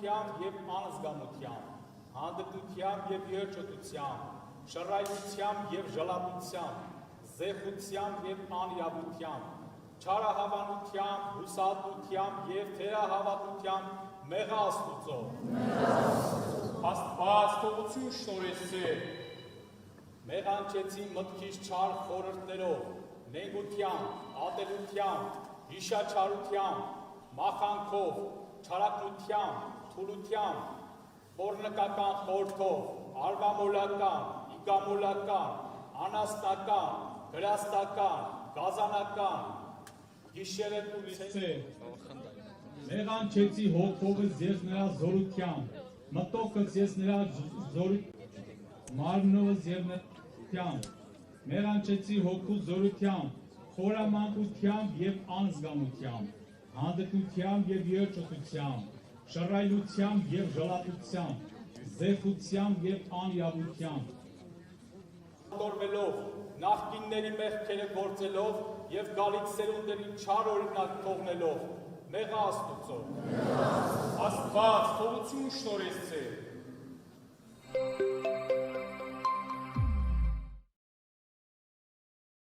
ուրախությամբ և անզգամությամբ, հանդգնությամբ և երջոտությամբ, շռայլությամբ և ժլատությամբ, զեխությամբ և անյավությամբ, չարահավանությամբ, հուսահատությամբ և թերահավատությամբ մեղա Աստուծո։ Աստված թողություն շնորհեցե։ Մեղանչեցի մտքիս չար խորհուրդներով, նենգությամբ, ատելությամբ, հիշաչարությամբ, մախանքով, չարակնությամբ, թուլությամբ, պոռնկական խորհրդով, արվամոլական, իգամոլական, անասնական, գրաստական, գազանական, գիշերետունիցե։ Մեղանչեցի հոգովս ես նրա զորությամբ, մտոքս ես նրա մարմնովս և նրությամբ, մեղանչեցի հոգու զորությամբ, խորամանկությամբ և անզգամությամբ, հանդգնությամբ և երջոտությամբ, շռայլությամբ և ժլատությամբ, զեխությամբ և անյավությամբ, Տորվելով, նախկինների մեղքերը գործելով և գալիք սերունդերին չար օրինակ թողնելով, մեղա Աստուծո։ Աստված թողություն շնորհեցե։